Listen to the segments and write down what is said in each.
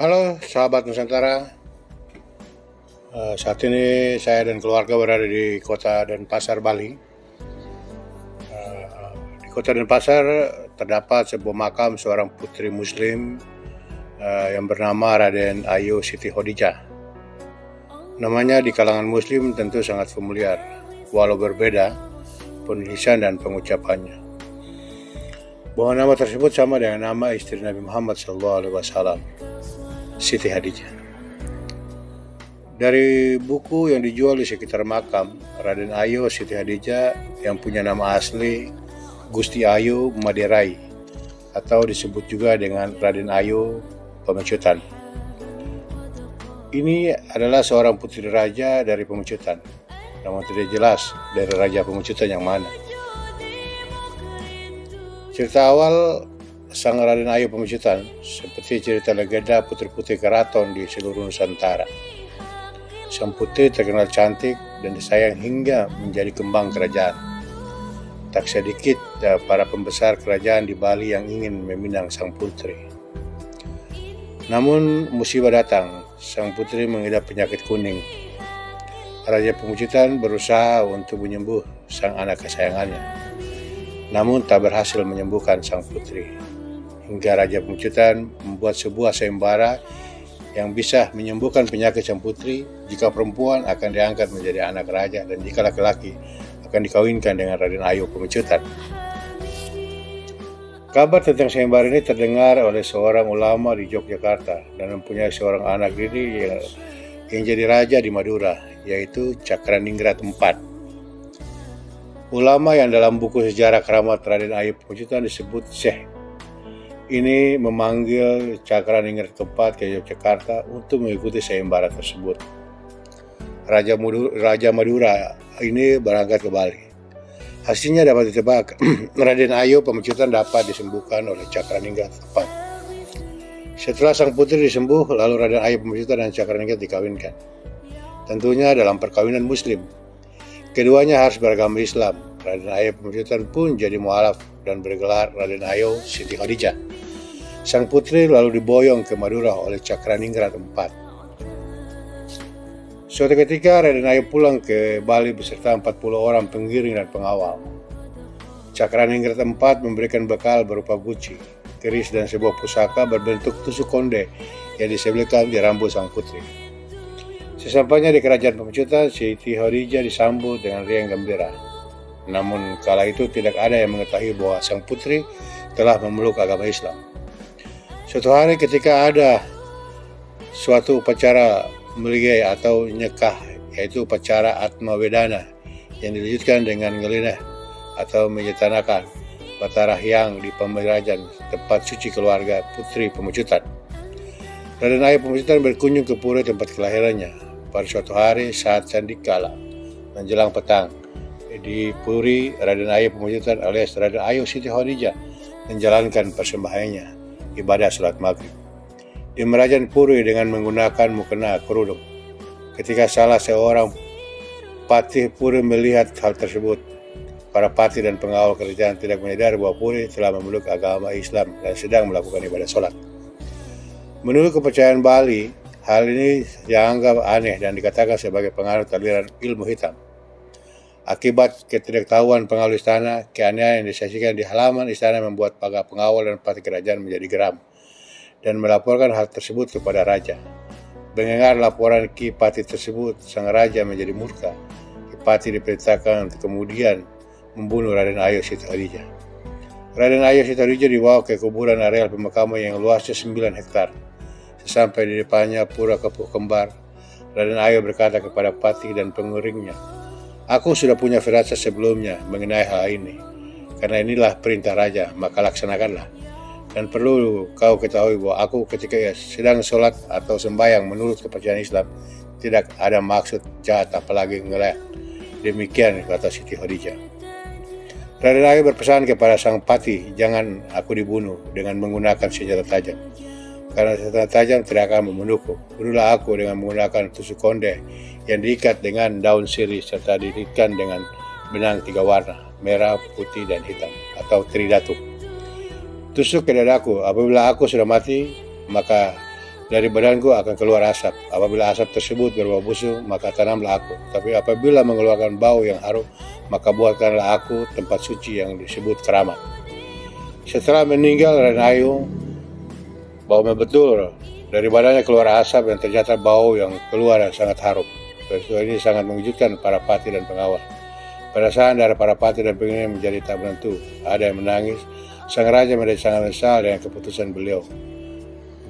Halo sahabat Nusantara. Saat ini saya dan keluarga berada di kota Denpasar, Bali. Di kota Denpasar terdapat sebuah makam seorang putri Muslim yang bernama Raden Ayu Siti Khadijah. Namanya di kalangan Muslim tentu sangat familiar, walau berbeda penulisan dan pengucapannya. Bahwa nama tersebut sama dengan nama istri Nabi Muhammad SAW, Siti Khadijah. Dari buku yang dijual di sekitar makam, Raden Ayu Siti Khadijah yang punya nama asli Gusti Ayu Maderai atau disebut juga dengan Raden Ayu Pemecutan. Ini adalah seorang putri raja dari Pemecutan, namun tidak jelas dari raja Pemecutan yang mana. Cerita awal sang Raden Ayu Pemecutan seperti cerita legenda putri-putri keraton di seluruh Nusantara. Sang putri terkenal cantik dan disayang hingga menjadi kembang kerajaan. Tak sedikit para pembesar kerajaan di Bali yang ingin meminang sang putri. Namun musibah datang, sang putri mengidap penyakit kuning. Raja Pemecutan berusaha untuk menyembuh sang anak kesayangannya, namun tak berhasil menyembuhkan sang putri. Hingga Raja Pemecutan membuat sebuah sayembara yang bisa menyembuhkan penyakit sang putri jika perempuan akan diangkat menjadi anak raja dan jika laki-laki akan dikawinkan dengan Raden Ayu Pemecutan. Kabar tentang sayembara ini terdengar oleh seorang ulama di Yogyakarta dan mempunyai seorang anak diri yang jadi raja di Madura, yaitu Cakraningrat IV. Ulama yang dalam buku sejarah keramat Raden Ayu Pemecutan disebut Syekh ini memanggil Cakraningrat keempat ke Yogyakarta untuk mengikuti sayembara tersebut. Raja Madura ini berangkat ke Bali. Hasilnya dapat ditebak, Raden Ayu Pemecutan dapat disembuhkan oleh Cakraningrat keempat. Setelah sang putri disembuh, lalu Raden Ayu Pemecutan dan Cakraningrat dikawinkan. Tentunya dalam perkawinan Muslim. Keduanya harus beragama Islam. Raden Ayu Pemecutan pun jadi mualaf dan bergelar Raden Ayu Siti Khadijah. Sang putri lalu diboyong ke Madura oleh Cakraningrat IV. Suatu ketika Raden Ayu pulang ke Bali beserta 40 orang pengiring dan pengawal. Cakraningrat IV memberikan bekal berupa guci, keris dan sebuah pusaka berbentuk tusuk konde yang disebelkan di rambut sang putri. Sesampainya di kerajaan Pemecutan, Siti Khadijah disambut dengan riang gembira. Namun kala itu tidak ada yang mengetahui bahwa sang putri telah memeluk agama Islam. Suatu hari ketika ada suatu upacara meligai atau nyekah, yaitu upacara Atma Wedana yang dilanjutkan dengan ngelineh atau menyetanakan Batara Hyang di Pamerajan, tempat suci keluarga putri Pemecutan. Raden Ayu Pemecutan berkunjung ke pura tempat kelahirannya pada suatu hari saat sandikala menjelang petang. Di puri, Raden Ayu Pemecutan alias Raden Ayu Siti Khadijah menjalankan persembahannya, ibadah sholat maghrib di Merajan Puri dengan menggunakan mukena kerudung. Ketika salah seorang patih Puri melihat hal tersebut, para patih dan pengawal kerajaan tidak menyadari bahwa Puri telah memeluk agama Islam dan sedang melakukan ibadah sholat. Menurut kepercayaan Bali, hal ini dianggap aneh dan dikatakan sebagai pengaruh aliran ilmu hitam. Akibat ketidaktahuan pengawal istana, keanehan yang disaksikan di halaman istana membuat para pengawal dan patih kerajaan menjadi geram dan melaporkan hal tersebut kepada raja. Mendengar laporan Ki Patih tersebut, sang raja menjadi murka. Ki Patih diperintahkan untuk kemudian membunuh Raden Ayu Siti Khadijah. Raden Ayu Siti Khadijah dibawa ke kuburan areal pemakaman yang luasnya 9 hektar. Sesampai di depannya pura Kepuh Kembar, Raden Ayu berkata kepada patih dan pengiringnya, "Aku sudah punya firasat sebelumnya mengenai hal ini. Karena inilah perintah raja, maka laksanakanlah. Dan perlu kau ketahui bahwa aku ketika sedang sholat atau sembahyang menurut kepercayaan Islam tidak ada maksud jahat apalagi ngelak." Demikian kata Siti Khadijah. Raden Ayu berpesan kepada sang patih, "Jangan aku dibunuh dengan menggunakan senjata tajam. Karena senjata tajam tidak akan membunuhku. Bunuhlah aku dengan menggunakan tusuk konde yang diikat dengan daun sirih serta diikat dengan benang 3 warna, merah, putih, dan hitam atau tridatu. Tusuk ke dadaku. Apabila aku sudah mati, maka dari badanku akan keluar asap. Apabila asap tersebut berbau busuk, maka tanamlah aku. Tapi apabila mengeluarkan bau yang harum, maka buatkanlah aku tempat suci yang disebut keramat. Setelah meninggal Raden Ayu, baunya betul. Dari badannya keluar asap dan ternyata bau yang keluar yang sangat harum. Peristiwa ini sangat mengejutkan para pati dan pengawal. Perasaan dari para pati dan pengawal menjadi tak menentu. Ada yang menangis. Sang raja menjadi sangat menyesal dengan keputusan beliau.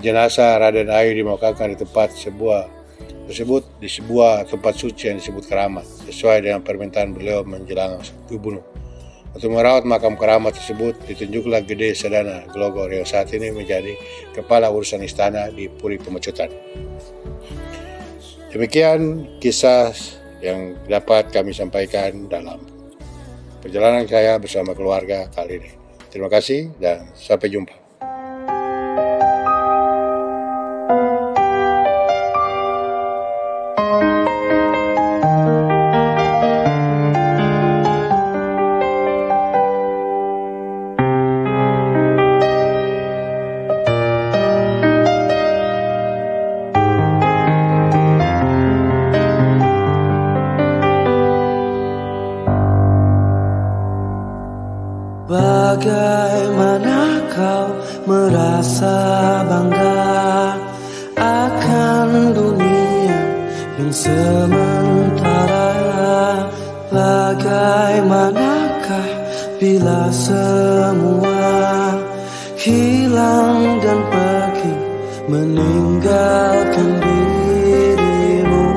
Jenazah Raden Ayu dimakamkan di tempat tersebut di sebuah tempat suci yang disebut keramat, sesuai dengan permintaan beliau menjelang dibunuh. Untuk merawat makam keramat tersebut ditunjuklah Gede Sadana Glogor yang saat ini menjadi kepala urusan istana di Puri Pemecutan. Demikian kisah yang dapat kami sampaikan dalam perjalanan saya bersama keluarga kali ini. Terima kasih dan sampai jumpa. Bagaimana kau merasa bangga akan dunia yang sementara? Bagaimanakah bila semua hilang dan pergi meninggalkan dirimu?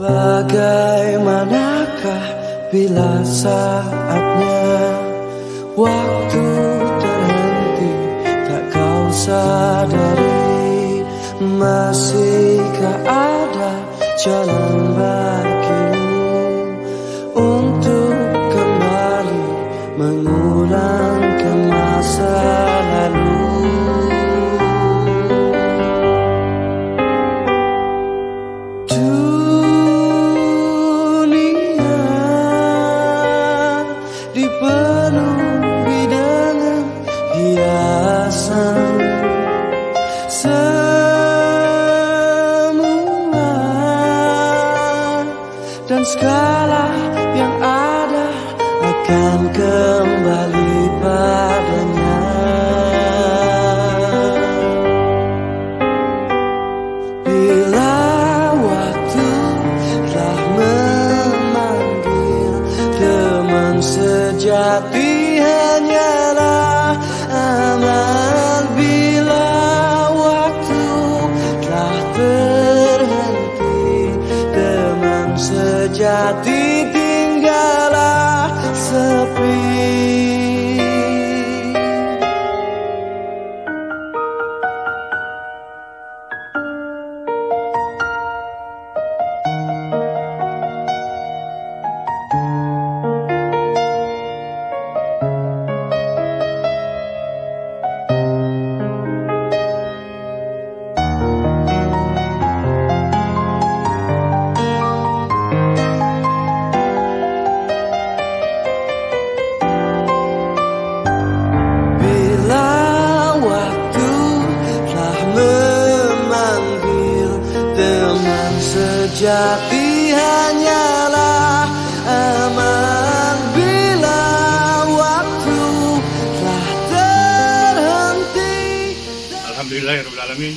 Bagaimanakah bila saatnya waktu terhenti, tak kau sadari? Masihkah ada jalan bagimu untuk kembali mengulang ke masa lalu? Dipenuhi dengan hiasan semua, dan segala yang ada akan kembali padanya. Bila waktu telah memanggil, teman sejati hanyalah amal. Bila waktu telah terhenti, teman sejati tinggallah sepi. Sejati hanyalah aman bila waktu telah terhenti. Alhamdulillahirrahmanirrahim.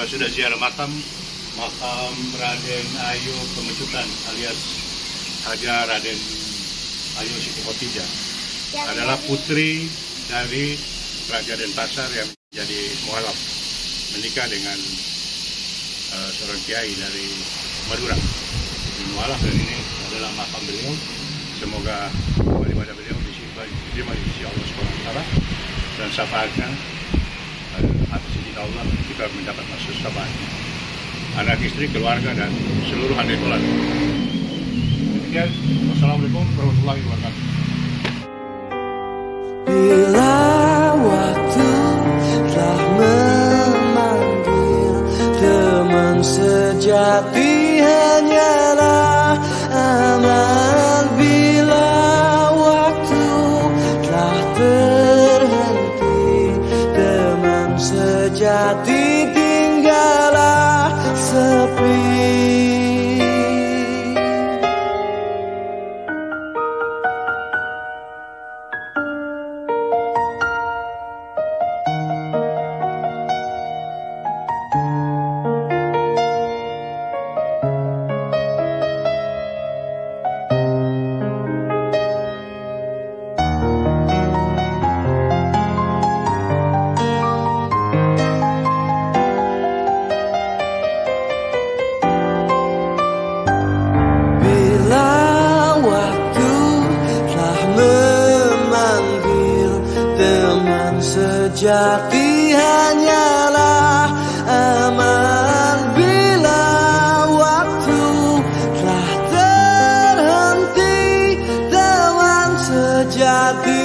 Sudah ziarah makam Raden Ayu Pemecutan alias Haja Raden Ayu Siti Khotijah. Adalah putri dari Raja Denpasar yang menjadi mualaf, menikah dengan seorang kiai dari Madura. Mualaf, dan ini adalah makam beliau. Semoga ibadah beliau diterima di sisi Allah SWT dan syafaatnya atas izin Allah kita mendapat masuk syafaatnya. Anak istri, keluarga dan seluruh hadirin. Demikian, wassalamualaikum warahmatullahi wabarakatuh. Bila waktu telah memanggil sejati hanyalah aman bila waktu telah terhenti. Teman sejati tinggallah sepi. Sejati hanyalah aman bila waktu telah terhenti. Teman sejati